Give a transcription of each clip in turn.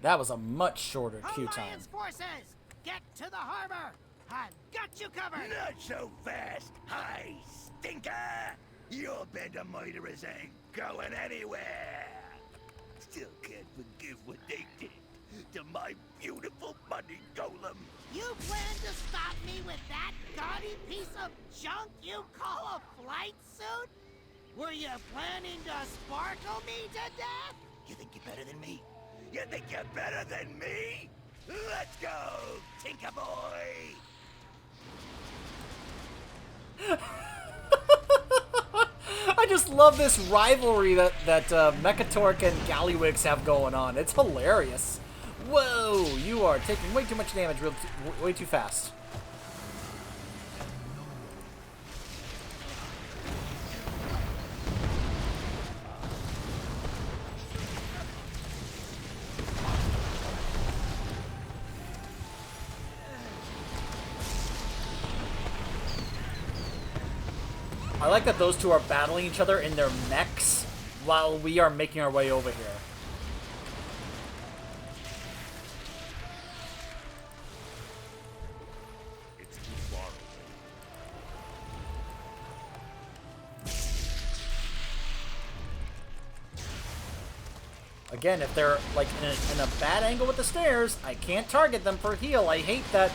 That was a much shorter queue time. Alliance forces, get to the harbor. I've got you covered. Not so fast, hi, stinker! Your band of murderers ain't going anywhere. Still can't forgive what they did to my beautiful money golem. You plan to stop me with that gaudy piece of junk you call a flight suit? Were you planning to sparkle me to death? You think you're better than me? You think you're better than me? Let's go, Tinker Boy! I just love this rivalry that Mechatork and Gallywix have going on. It's hilarious. Whoa, you are taking way too much damage way too fast. I like that those two are battling each other in their mechs while we are making our way over here. It's too far away. Again, if they're like in a bad angle with the stairs, I can't target them for heal. I hate that.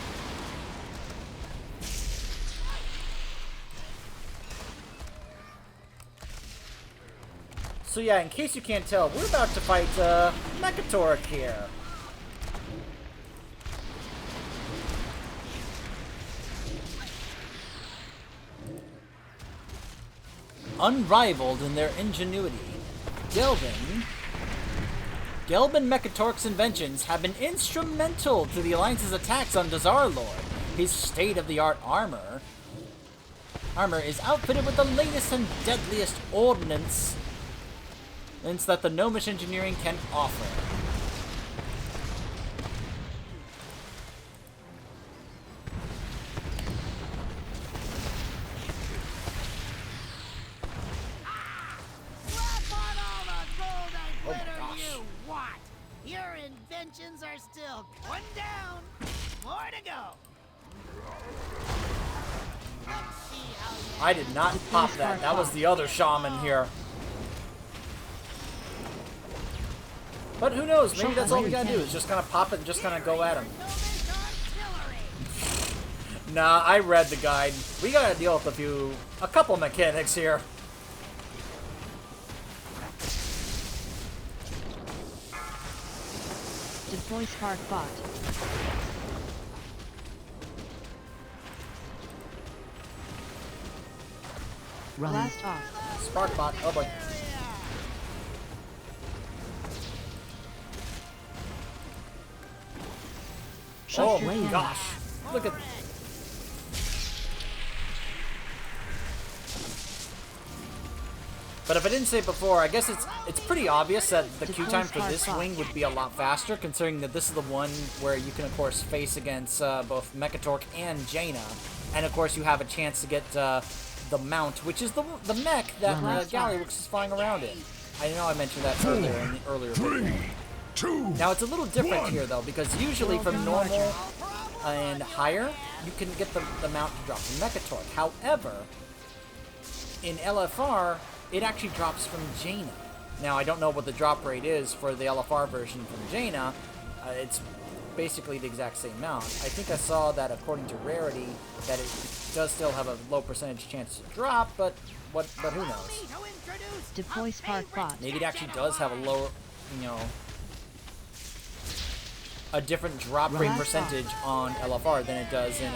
So yeah, in case you can't tell, we're about to fight Mechatork here. Unrivaled in their ingenuity, Gelbin Mechatork's inventions have been instrumental to the Alliance's attacks on Dazar'alor. His state-of-the-art armor is outfitted with the latest and deadliest ordnance that the Gnomish engineering can offer. Oh my gosh. You what? Your inventions are still one down. More to go. Let's see how you I did not pop that. That was the other shaman here. But who knows? Maybe that's all we gotta do is just kind of pop it and just kind of go at him. Nah, I read the guide. We gotta deal with a couple mechanics here. Deploy Spark Bot. Blast off. Spark Bot. Oh boy. Oh my gosh. Look at... But if I didn't say it before, I guess it's pretty obvious that the queue time for this wing would be a lot faster, considering that this is the one where you can, of course, face against both Mechatork and Jaina. And, of course, you have a chance to get the mount, which is the mech that Gallywix is flying around in. I know I mentioned that earlier in the earlier video. Now, it's a little different here, though, because usually from normal and higher, you can get the mount to drop from Mechatork. However, in LFR, it actually drops from Jaina. Now, I don't know what the drop rate is for the LFR version from Jaina. It's basically the exact same mount. I think I saw that, according to Rarity, that it does still have a low percentage chance to drop, but who knows? Deploy Spark Bot. Maybe it actually does have a lower, a different drop rate percentage on LFR than it does in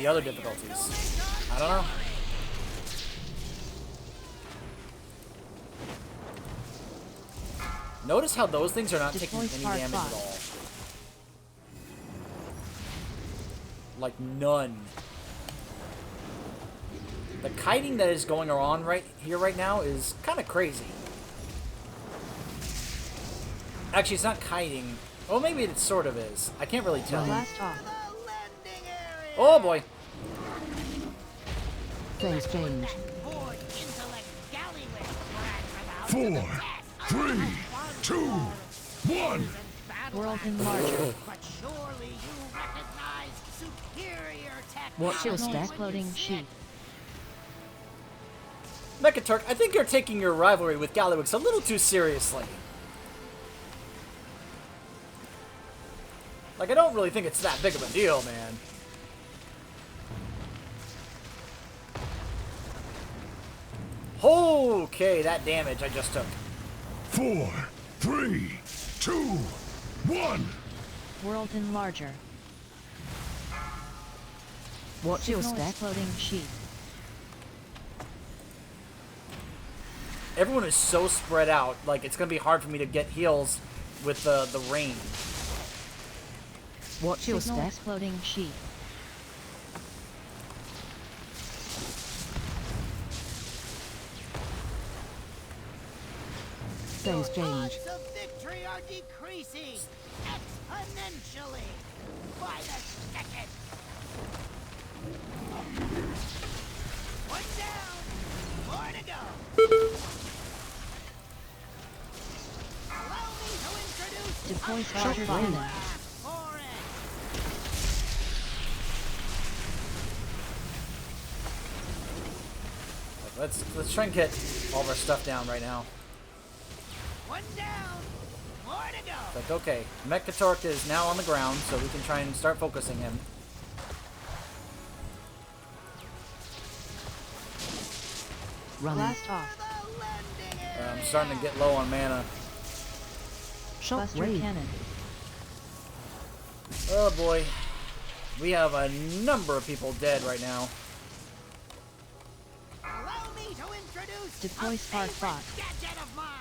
the other difficulties. I don't know. Notice how those things are not taking any damage at all. Like none. The kiting that is going on right now is kind of crazy. Actually, it's not kiting. Well, maybe it sort of is. I can't really tell. Oh boy. Things change. 4, 3, 2, 1. World Enlarger. But surely you recognize superior technology. Watch your step. Exploding sheep. Mechaturk, I think you're taking your rivalry with Gallywix a little too seriously. Like, I don't really think it's that big of a deal, man. Okay, that damage I just took. 4, 3, 2, 1. World Enlarger. Watch your step. Exploding sheep. Everyone is so spread out, like, it's gonna be hard for me to get heals with the rain. Watch your step. Exploding sheep. Phase change. Odds of victory are decreasing exponentially by the second. One down, more to go. Allow me to introduce Deploy a Charger fire Cannon. blast for it. Let's try and get all of our stuff down right now. One down, more to go. It's like, okay, Mechaturk is now on the ground, so we can try and start focusing him. Blast off. The landing I'm starting to get low on mana. Buster Cannon. Oh boy. We have a number of people dead right now. Allow me to introduce Deploy a Spark favorite Bot. gadget of mine.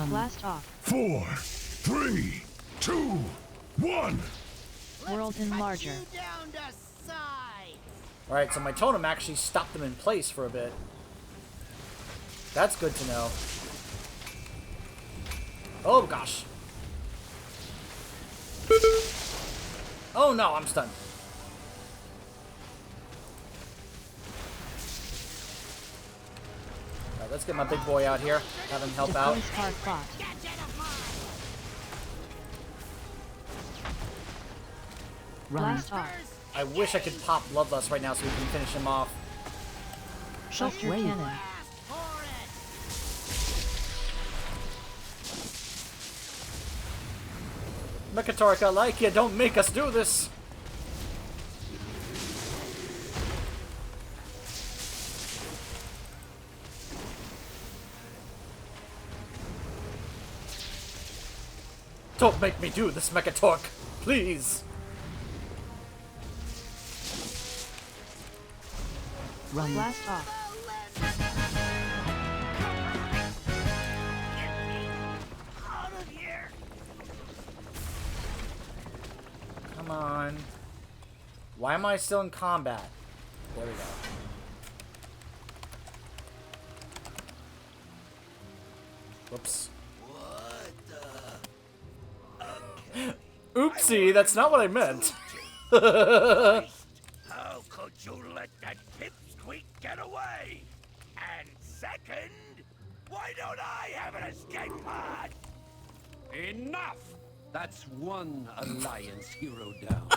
Blast off. 4, 3, 2, 1. World Let's cut Enlarger. you down to size. Alright, so my totem actually stopped them in place for a bit. That's good to know. Oh gosh. Oh no, I'm stunned. Alright, let's get my big boy out here. Have him help out. Deploy Spark Bot. Gadget of mine. Blast off. I wish I could pop Bloodlust right now so we can finish him off. Buster Cannon. Blast for it. Mechaturk, I like you. Don't make us do this. Don't make me do this, Mechaturk. Please. Blast off. Get me out of here. Come on. Why am I still in combat? There we go. Whoops. Oopsie, that's not what I meant. How could you let that pipsqueak get away? And second, why don't I have an escape pod? Enough! That's one Alliance hero down.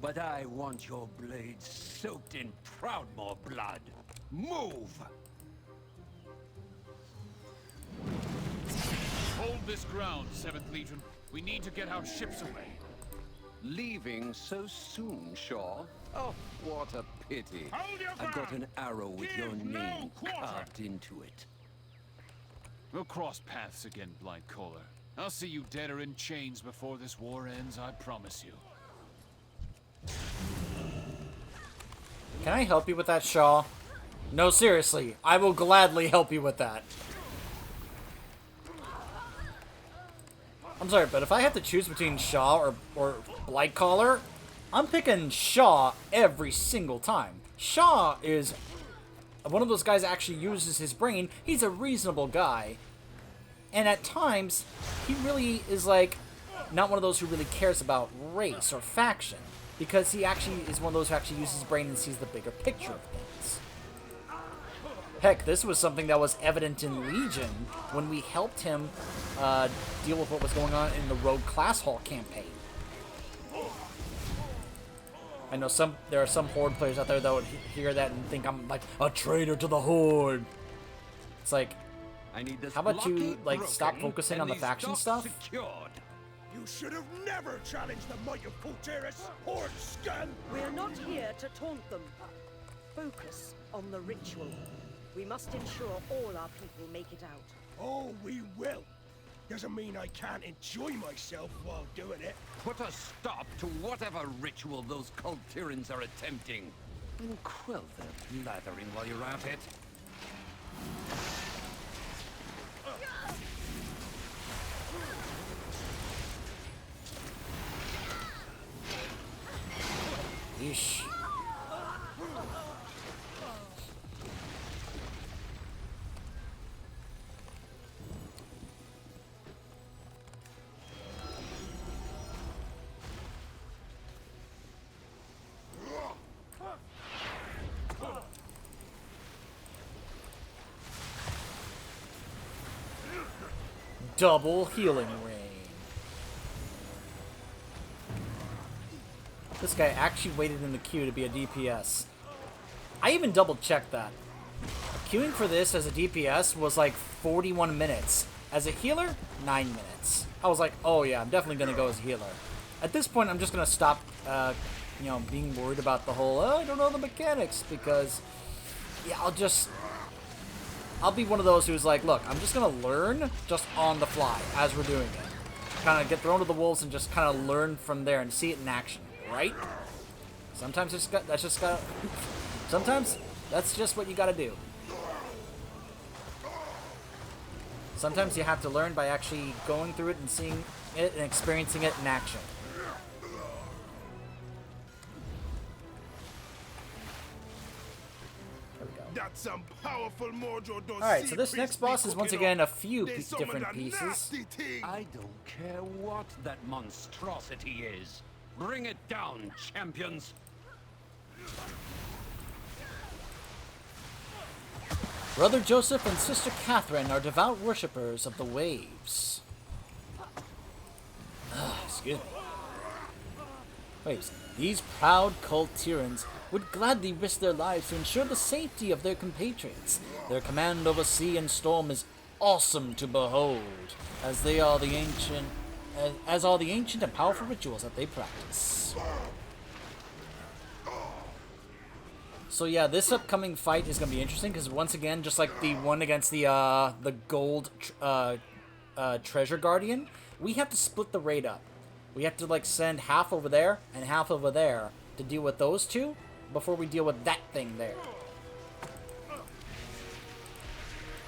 But I want your blades soaked in Proudmoore blood. Move! Hold this ground, 7th Legion. We need to get our ships away. Leaving so soon, Shaw? Oh, what a pity. Hold your I've got ground. an arrow with Give your no name quarter. carved into it. We'll cross paths again, Blightcaller. I'll see you dead or in chains before this war ends, I promise you. Can I help you with that, Shaw? No, seriously. I will gladly help you with that. I'm sorry, but if I have to choose between Shaw or Blightcaller, I'm picking Shaw every single time. Shaw is one of those guys that actually uses his brain. He's a reasonable guy. And at times, he really is like not one of those who really cares about race or faction, because he actually is one of those who actually uses his brain and sees the bigger picture of things. Heck, this was something that was evident in Legion when we helped him deal with what was going on in the Rogue Class Hall campaign. I know there are some Horde players out there that would hear that and think I'm like a traitor to the Horde. It's like, I need this how about you blockade like stop broken focusing and on the these faction docks stuff? secured. You should have never challenged the might of Pulteris, Horde scum! We're not here to taunt them. Focus on the ritual. We must ensure all our people make it out. Oh, we will. Doesn't mean I can't enjoy myself while doing it. Put a stop to whatever ritual those cult tyrants are attempting. And quell their blathering while you're at it. Yeesh. Double healing rain. This guy actually waited in the queue to be a DPS. I even double checked that. Queuing for this as a DPS was like 41 minutes. As a healer, 9 minutes. I was like, oh yeah, I'm definitely gonna go as a healer. At this point, I'm just gonna stop, you know, being worried about the whole, oh, I don't know the mechanics, because, yeah, I'll be one of those who's like, look, I'm just gonna learn just on the fly as we're doing it. Kind of get thrown to the wolves and just kind of learn from there and see it in action, right? Sometimes sometimes that's just what you gotta do. Sometimes you have to learn by actually going through it and seeing it and experiencing it in action. That's some powerful mojo. Alright, so this next boss is once again a few different pieces. I don't care what that monstrosity is. Bring it down, champions. Brother Joseph and Sister Catherine are devout worshippers of the waves. Excuse me. Waves. These proud cult tyrants would gladly risk their lives to ensure the safety of their compatriots. Their command over sea and storm is awesome to behold, as they are the ancient, as are the ancient and powerful rituals that they practice. So yeah, this upcoming fight is gonna be interesting because once again, just like the one against the gold treasure guardian, we have to split the raid up. We have to like send half over there and half over there to deal with those two before we deal with that thing there.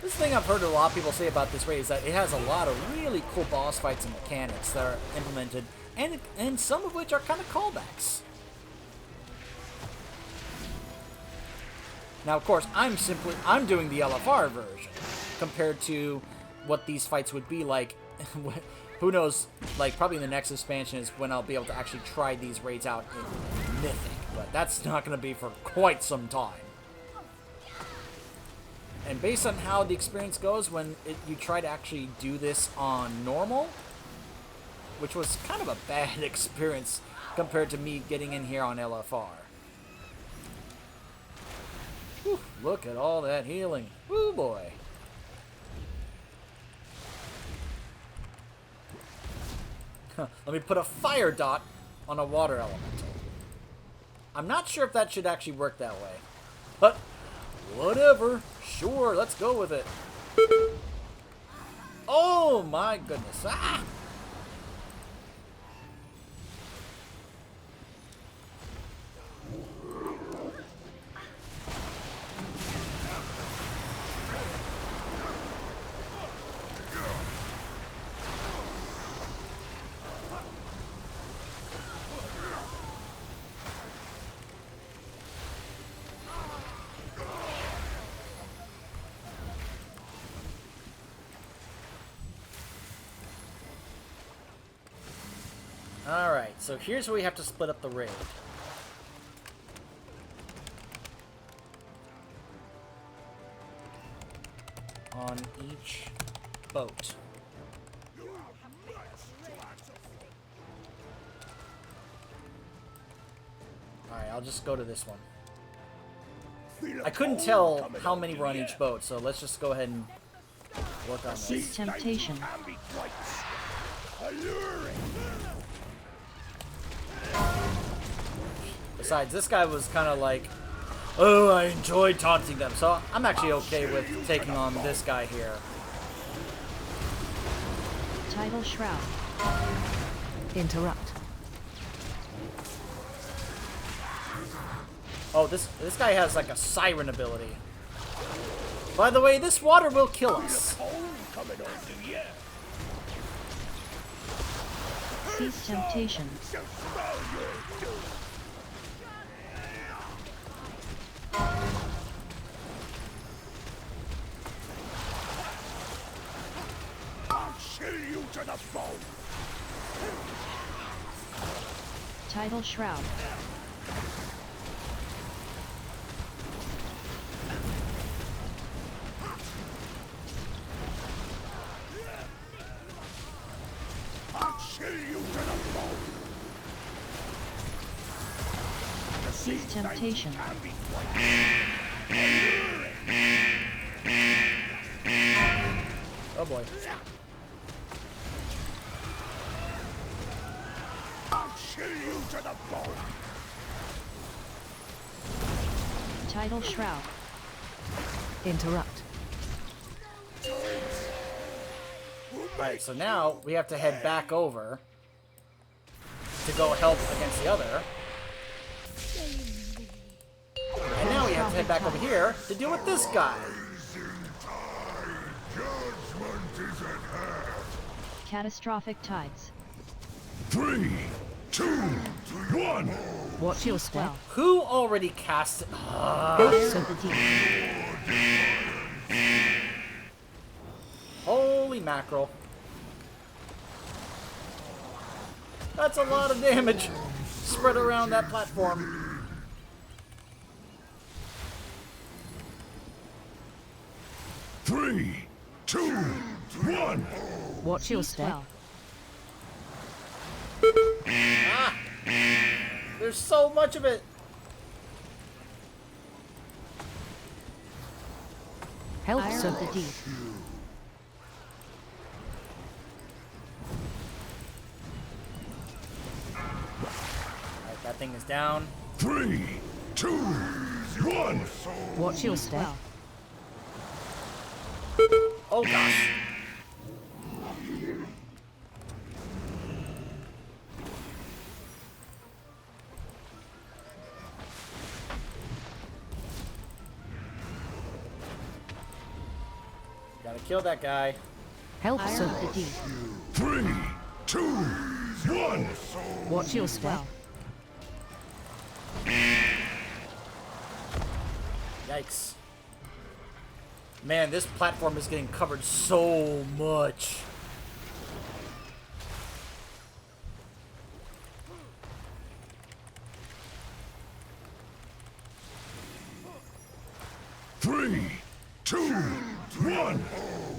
This thing I've heard a lot of people say about this raid is that it has a lot of really cool boss fights and mechanics that are implemented, and some of which are kind of callbacks. Now, of course, I'm doing the LFR version compared to what these fights would be like. Who knows, like, probably in the next expansion is when I'll be able to actually try these raids out in Mythic, but that's not going to be for quite some time. And based on how the experience goes when you try to actually do this on normal, which was kind of a bad experience compared to me getting in here on LFR. Whew, look at all that healing. Woo boy. Let me put a fire dot on a water elemental. I'm not sure if that should actually work that way. But, whatever. Sure, let's go with it. Oh my goodness. Ah! Alright, so here's where we have to split up the raid. On each boat. Alright, I'll just go to this one. I couldn't tell how many were on each boat, so let's just go ahead and work on this. Temptation. Besides, this guy was kind of like, oh, I enjoyed taunting them, so I'm actually okay with taking on this guy here. Tidal Shroud. Interrupt. Oh, this guy has like a siren ability. By the way, this water will kill us. Cease temptation. I'll chill you to the bone. Tidal Shroud. I'll chill you to the bone. Cease temptation. Oh boy. I'll chill you to the bone. Tidal Shroud. Interrupt. Alright, so now we have to head back over to go help against the other. And now we have to head back over here to deal with this guy. Catastrophic Tides. 3, 2, 1. Watch your step. Who already cast it? Ghosts of the Deep. Holy mackerel. That's a lot of damage spread around that platform. Three, 2, 1. Watch your step. Ah! There's so much of it. Helps of the Deep. Alright, that thing is down. 3, 2, 1. Watch your step. Oh gosh. Gotta kill that guy. Helps of the Deep. 3, 2, 1. Watch your step. Yikes. Man, this platform is getting covered so much. Three, 2, 1.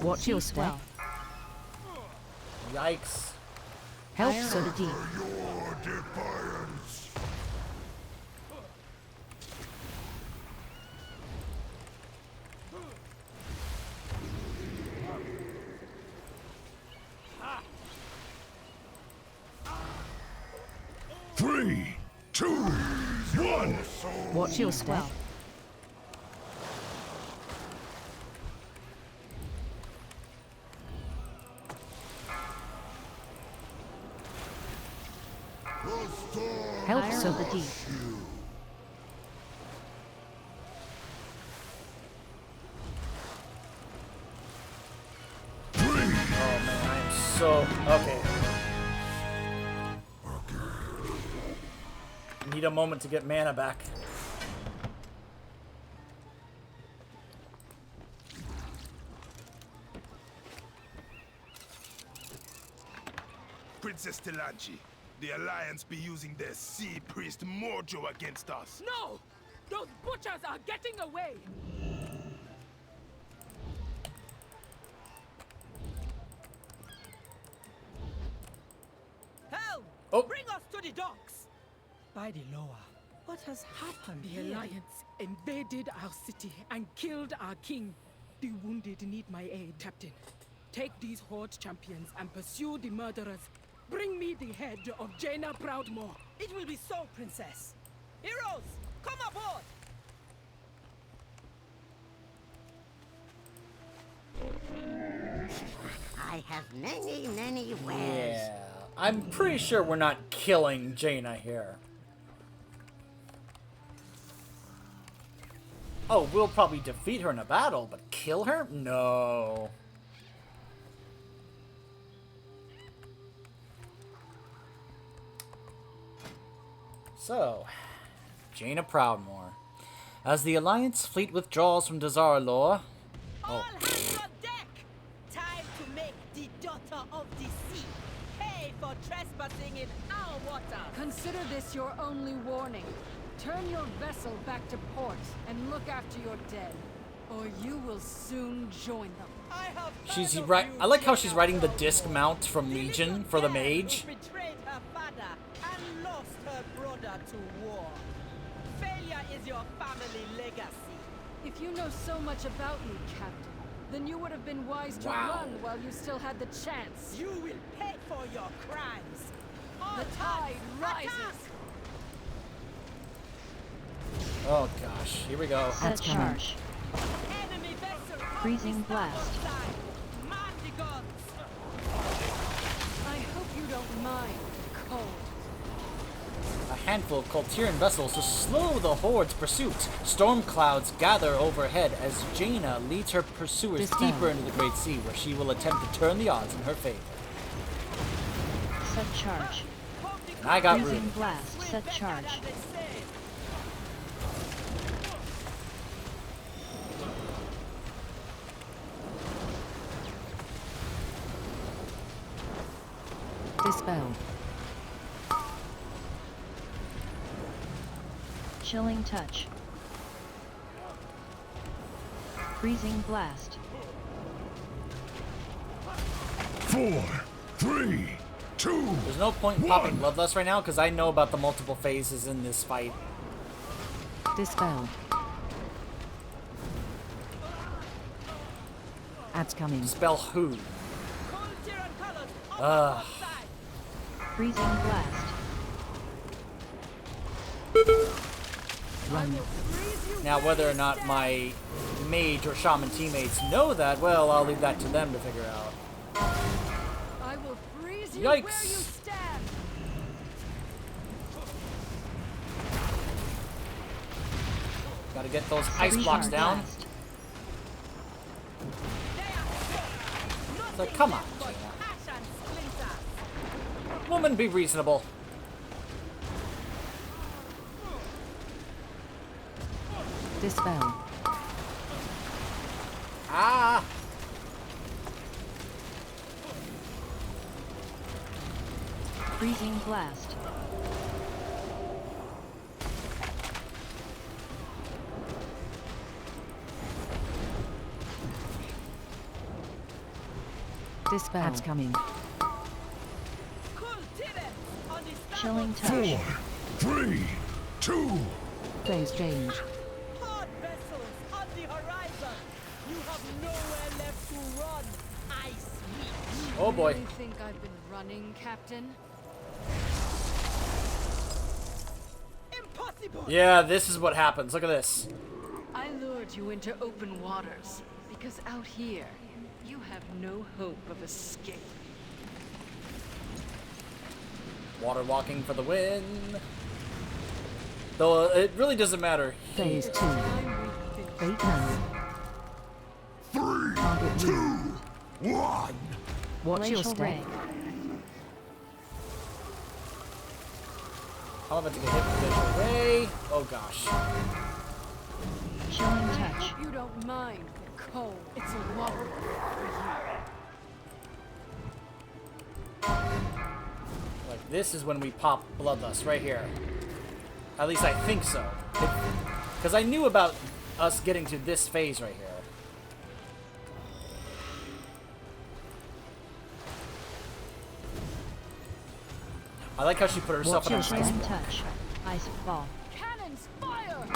Watch your step. Yikes. Helps of the Deep. Your defiance. Three, 2, 1. Watch your step. Helps of the Deep. Oh man, I am so... Okay. Need a moment to get mana back. Princess Telanchi, the Alliance be using their sea priest mojo against us? No! Those butchers are getting away! Helm! Oh. Bring us to the docks! By the lower, what has happened The here? Alliance invaded our city and killed our king. The wounded need my aid, Captain. Take these Horde champions and pursue the murderers. Bring me the head of Jaina Proudmoore. It will be so, Princess. Heroes, come aboard! I have many wares. Yeah. I'm pretty sure we're not killing Jaina here. Oh, we'll probably defeat her in a battle, but kill her? No. So, Jaina Proudmoore. As the Alliance fleet withdraws from Dazar'alor... All hands on deck! Time to make the daughter of the sea pay for trespassing in our waters! Consider this your only warning. Turn your vessel back to port and look after your dead, or you will soon join them. I have She's heard of right. you, I like how Jaina she's riding the Proudmoore. disc mount from The Legion little for the girl mage. who betrayed her father and lost her brother to war. Failure is your family legacy. If you know so much about me, Captain, then you would have been wise to Wow. run while you still had the chance. You will pay for your crimes. All The tide hands, rises. attack! Oh gosh, here we go. Set charge. Enemy vessel on Freezing the starboard blast. side. Man the guns. I hope you don't mind the cold. A handful of Coltiran vessels to slow the Horde's pursuit. Storm clouds gather overhead as Jaina leads her pursuers Dispel. deeper into the Great Sea, where she will attempt to turn the odds in her favor. Set charge. And I got Freezing room. blast. Set charge. As they say. Dispel. Chilling touch. Freezing blast. 4, 3, 2, There's no point in popping Bloodlust right now, because I know about the multiple phases in this fight. Dispel. Ads coming. Spell who? Cold Tyran colors on the Ugh. port side. Freezing blast. Run. Now, whether or not my mage or shaman teammates know that, well, I'll leave that to them to figure out. I will freeze you where you Yikes. stand. Gotta get those ice blocks Freezing down. blast. It's like, come on, But Jaina. ash and splinters. Woman, be reasonable. Dispel. Ah! Freezing blast. Dispel. Ads coming. Cool Tyran on the Chilling starboard touch. 4, 3, 2, Phase change. Hard vessels on the horizon. You have nowhere left to run. Ice meat. Oh boy. Really think I've been running, Captain? Impossible. Yeah, this is what happens. Look at this. I lured you into open waters because out here, you have no hope of escape. Water walking for the win. Though it really doesn't matter. Phase 2. Fate now. 3, Target 2, you. 1. Watch your step. I'm about to get hit with this away. Oh gosh. Chilling I touch. hope you don't mind the cold. It's a long one for you. Like this is when we pop Bloodlust, right here. At least I think so. Because I knew about us getting to this phase right here. I like how she put herself in a nice Chilling spot. touch. Ice ball. Cannons fire!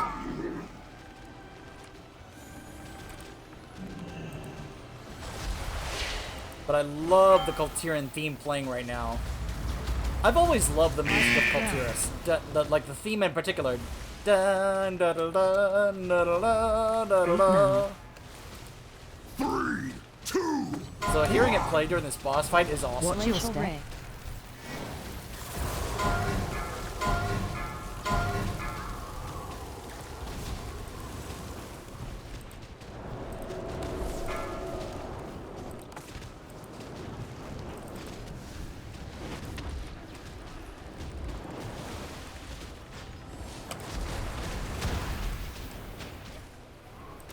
But I love the Kultiran theme playing right now. I've always loved the music of Kultiras. Like the theme in particular. Dun, da, da, da, da, da, da, da, da. 3, 2. So hearing it play during this boss fight is awesome. Watch your step.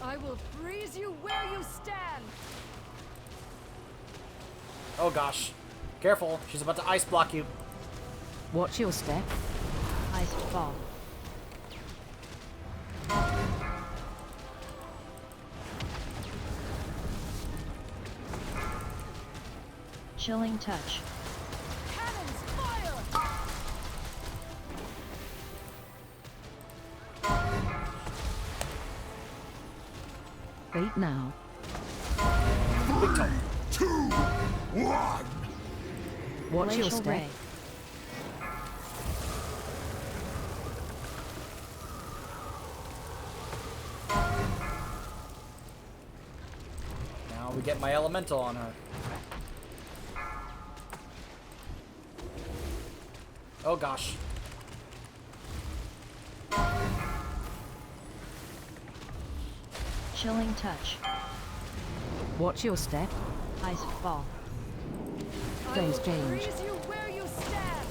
I will freeze you where you stand! Oh gosh. Careful, she's about to ice block you. Watch your step. Ice ball. Chilling touch. Cannons fire! Wait now. Big toe. 2, 1. Watch your Glacial step. ray. Now we get my elemental on her. Oh gosh. Chilling touch. Watch your step. Ice ball. Phase change. Freeze you where you stand!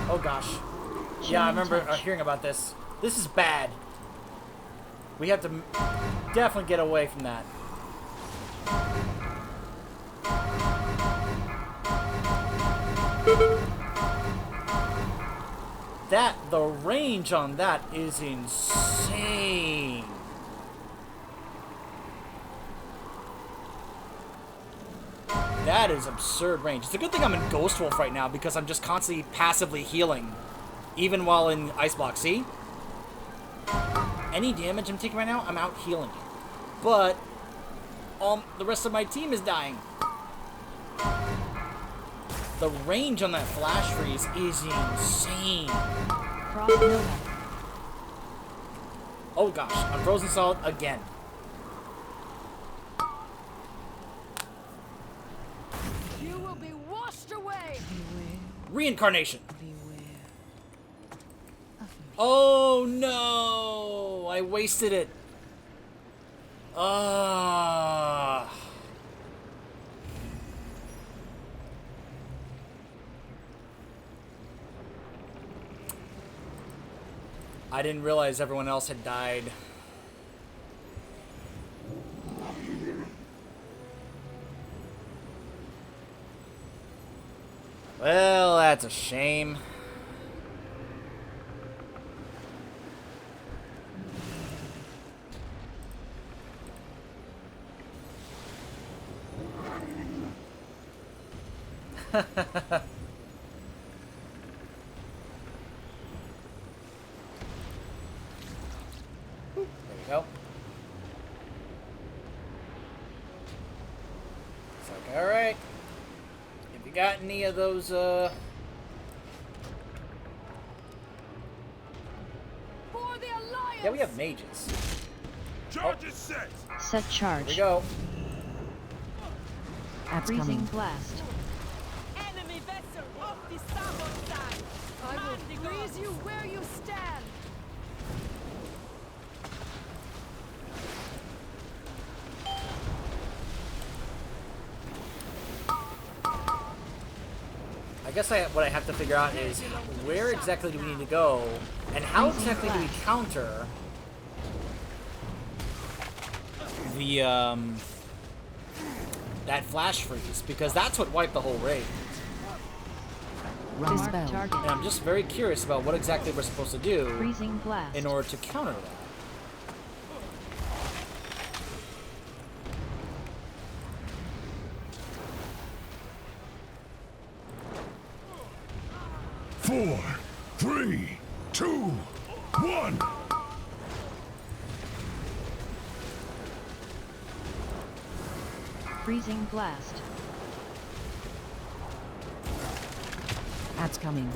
Oh gosh. Yeah, I remember hearing about this. This is bad. We have to definitely get away from that. The range on that is insane. That is absurd range. It's a good thing I'm in Ghost Wolf right now because I'm just constantly passively healing. Even while in Ice Block. See? Any damage I'm taking right now, I'm out healing. But the rest of my team is dying. The range on that Flash Freeze is insane. Oh gosh, I'm Frozen Solid again. You will be washed away! Reincarnation. Oh no! I wasted it. Ah. I didn't realize everyone else had died. Well, that's a shame. There we go. It's like, alright. If you got any of those, For the Alliance! yeah, we have mages. Charge is set. Set charge. Here we go. That's Freezing coming. blast. Enemy vessel off the starboard side. I Man will the freeze gods. you where you stand. I guess what I have to figure out is where exactly do we need to go, and how exactly do we counter the that flash freeze, because that's what wiped the whole raid. Dispel. Target. And I'm just very curious about what exactly we're supposed to do Freezing blast. in order to counter that. Four, three, two, one. Freezing blast. That's coming.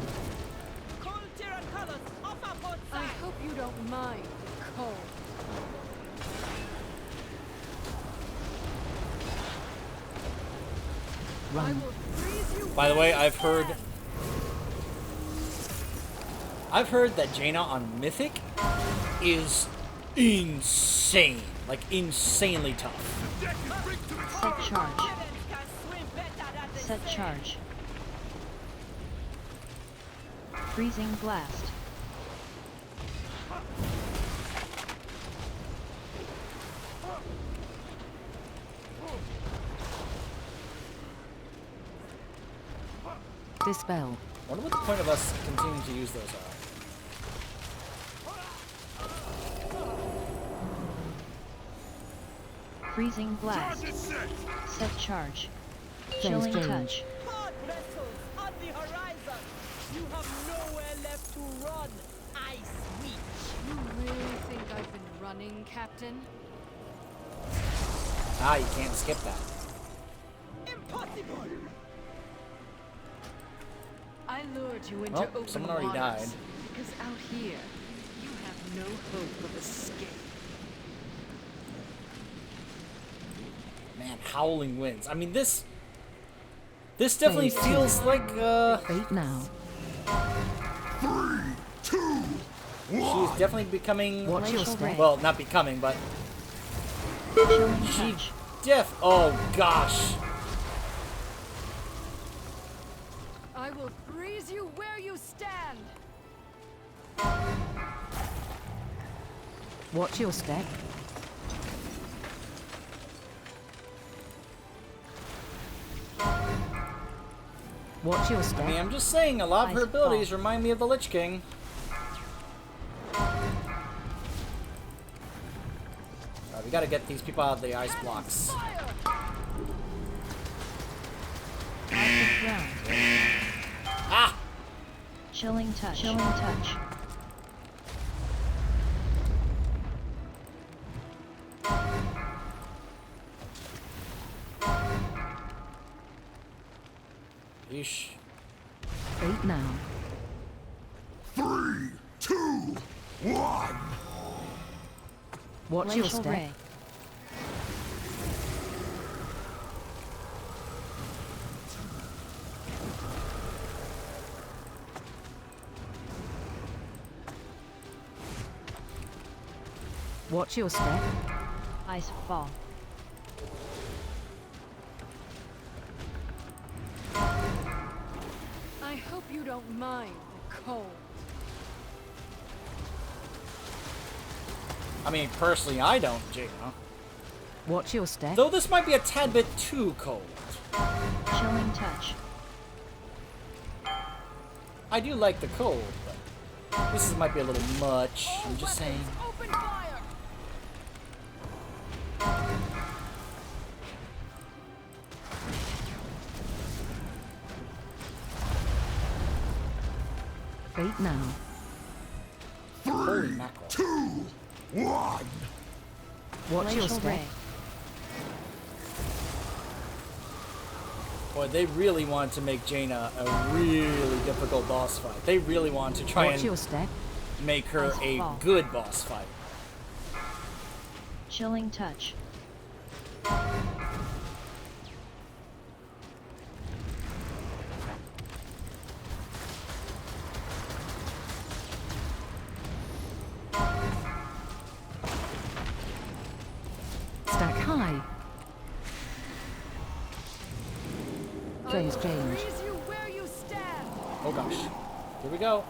Cold Tyran colors, off our both I sides. hope you don't mind the cold. I Run. will freeze you. By the way, where you I've heard that Jaina on Mythic is insane. Like, insanely tough. Set charge. Heavens can swim better than they Set say. charge. Freezing blast. Dispel. I wonder what the point of us continuing to use those are. Freezing blast. Charge is set. Set charge. Phase Chilling change. touch. Hard vessels on the horizon. You have nowhere left to run. Ice Witch. You really think I've been running, Captain? Ah, you can't skip that. Impossible. I lured you into Well, open someone already waters died. because out here you have no hope of escape. Man, howling winds. I mean, this definitely feels like, Fate now. Three, two, she's definitely becoming, Watch your step. well, not becoming, but Chilling she touch. oh gosh. I will freeze you where you stand. Watch your step. Watch your I step. mean, I'm just saying, a lot of her Ice abilities ball. remind me of the Lich King. Alright, we gotta get these people out of the ice blocks. Arctic ground. Ah! Chilling touch. Chilling touch. Yeesh. Fate now. three, two, one. Watch your Glacial step. ray. Watch your step. Ice fall. I hope you don't mind the cold. I mean, personally, I don't, Jaina. Watch your step. Though this might be a tad bit too cold. Chilling touch. I do like the cold, but might be a little much. I'm just saying. Open fire. Fate now. Holy mackerel. 2, 1. Watch your Glacial step. ray. Boy, they really wanted to make Jaina a really difficult boss fight. They really wanted to try Watch your and step. make her Ice a ball. good boss fight. Chilling touch. Stack high. Phase change. Freeze you where you stand. Oh gosh. Here we go.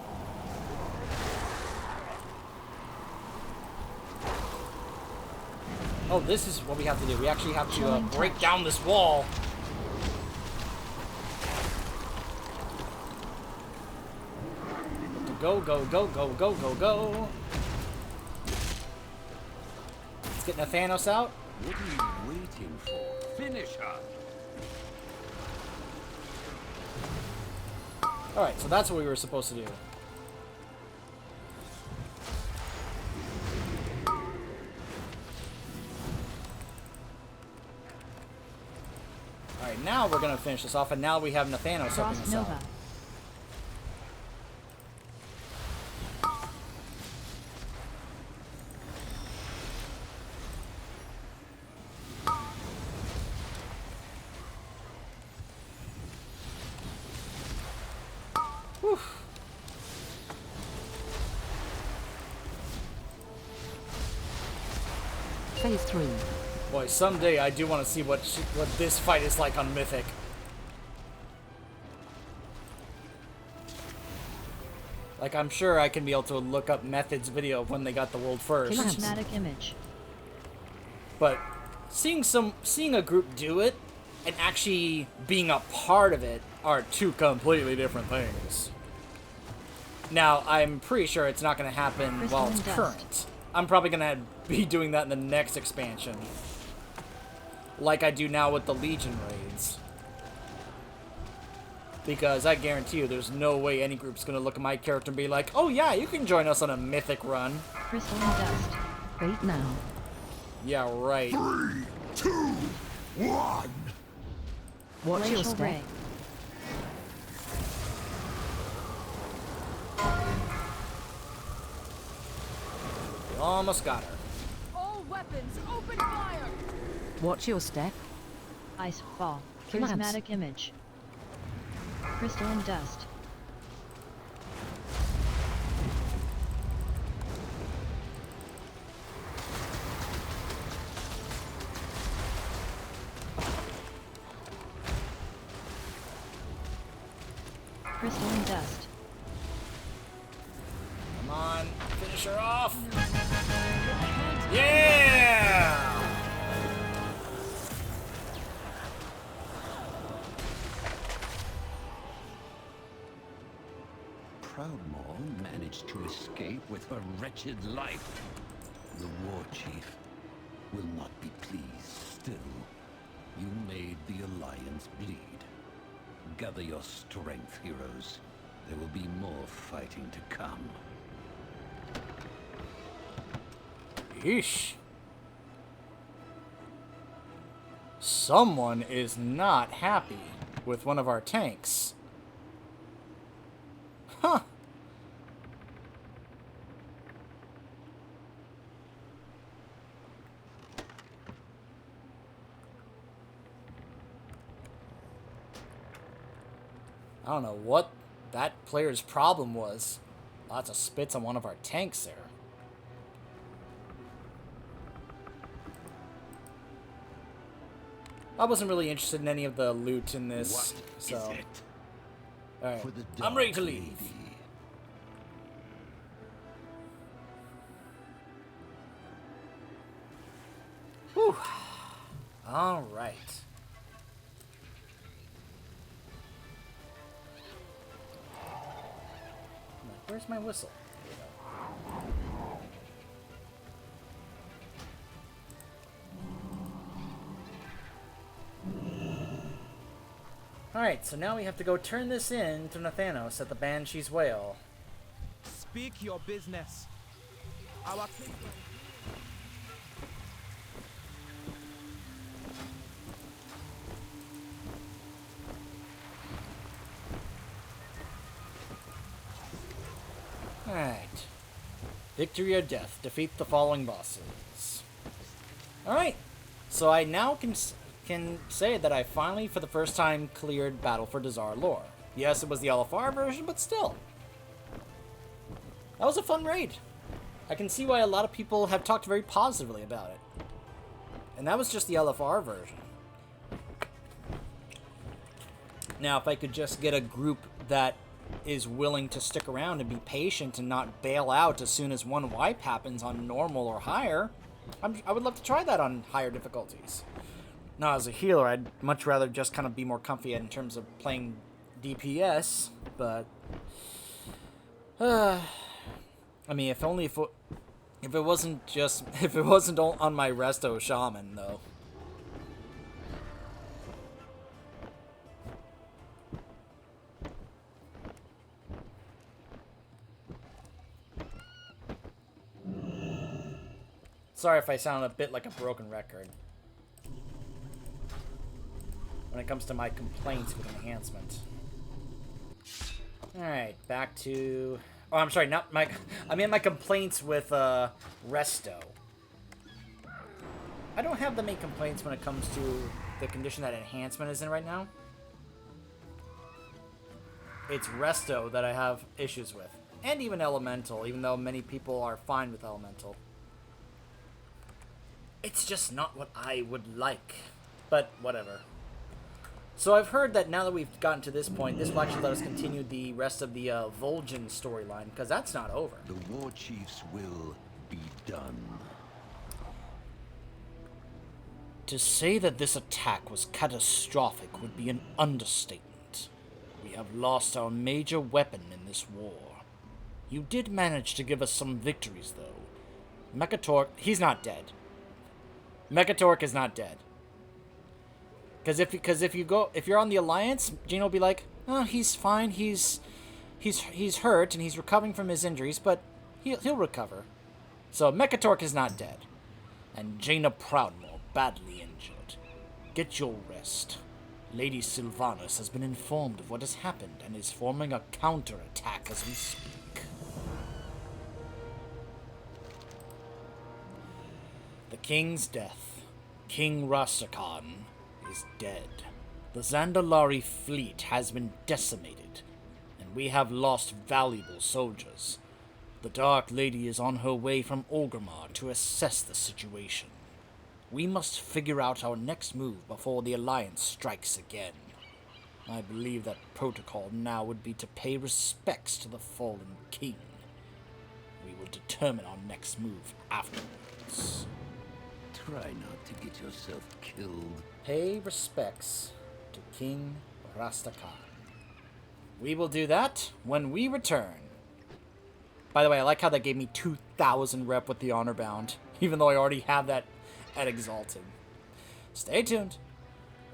Oh, this is what we have to do. We actually have to Chilling break touch. down this wall. Go, go, go, go, go, go, go. Let's get Nathanos out. What are you waiting for? Finish her! Alright, so that's what we were supposed to do. Alright, now we're gonna finish this off, and now we have Nathanos helping Frost us out. Nova. Whew. Phase 3. Boy, someday I do want to see what this fight is like on Mythic. Like, I'm sure I can be able to look up Method's video of when they got the world first. Cinematic image. But seeing a group do it and actually being a part of it are two completely different things. Now, I'm pretty sure it's not going to happen Crystal while it's and dust. current. I'm probably going to be doing that in the next expansion. Like I do now with the Legion raids. Because I guarantee you there's no way any group's going to look at my character and be like, oh yeah, you can join us on a Mythic run. Crystal and dust. Wait now. Yeah, right. 3, 2, 1. Watch your Glacial step. ray. We almost got her. All weapons, open fire! Watch your step. Ice fall. Collapse. Charismatic image. Crystal and dust. Crystal and dust. Come on, finish her off. Yeah! Proudmoore managed to escape with her wretched life. The war chief will not be pleased still. You made the Alliance bleed. Gather your strength, heroes. There will be more fighting to come. Yeesh. Someone is not happy with one of our tanks. Huh. I don't know what that player's problem was. Lots of spits on one of our tanks there. I wasn't really interested in any of the loot in this, What so. is it? Alright, For the I'm ready to Dark leave. Lady. Whew. Alright. Where's my whistle? Alright, so now we have to go turn this in to Nathanos at the Banshee's Whale. Speak your business. Our king. Alright. Victory or death. Defeat the following bosses. Alright. So I now can say that I finally, for the first time, cleared Battle for Dazar'alor. Yes, it was the LFR version, but still. That was a fun raid. I can see why a lot of people have talked very positively about it. And that was just the LFR version. Now, if I could just get a group that is willing to stick around and be patient and not bail out as soon as one wipe happens on normal or higher, I would love to try that on higher difficulties. Now, as a healer, I'd much rather just kind of be more comfy in terms of playing DPS, but... I mean, if it wasn't just... If it wasn't on my Resto Shaman, though. Sorry if I sound a bit like a broken record when it comes to my complaints with enhancement. Alright, back to... Oh, I'm sorry, not my... I mean my complaints with, Resto. I don't have that many complaints when it comes to the condition that enhancement is in right now. It's Resto that I have issues with. And even Elemental, even though many people are fine with Elemental. It's just not what I would like. But, whatever. So I've heard that now that we've gotten to this point, this will actually let us continue the rest of the Vol'jin storyline, because that's not over. The war chief's will be done. To say that this attack was catastrophic would be an understatement. We have lost our major weapon in this war. You did manage to give us some victories, though. Mekatork, he's not dead. Mekatork is not dead. Because if you're on the Alliance, Jaina will be like, oh, he's fine, he's hurt and he's recovering from his injuries, but he'll recover. So Mekatork is not dead, and Jaina Proudmoore badly injured. Get your rest. Lady Sylvanas has been informed of what has happened and is forming a counterattack as we speak. The king's death. King Rastakhan is dead. The Zandalari fleet has been decimated, and we have lost valuable soldiers. The Dark Lady is on her way from Orgrimmar to assess the situation. We must figure out our next move before the Alliance strikes again. I believe that protocol now would be to pay respects to the fallen king. We will determine our next move afterwards. Try not to get yourself killed. Pay respects to King Rastakhan. We will do that when we return. By the way, I like how that gave me 2,000 rep with the Honor Bound, even though I already have that at Exalted. Stay tuned.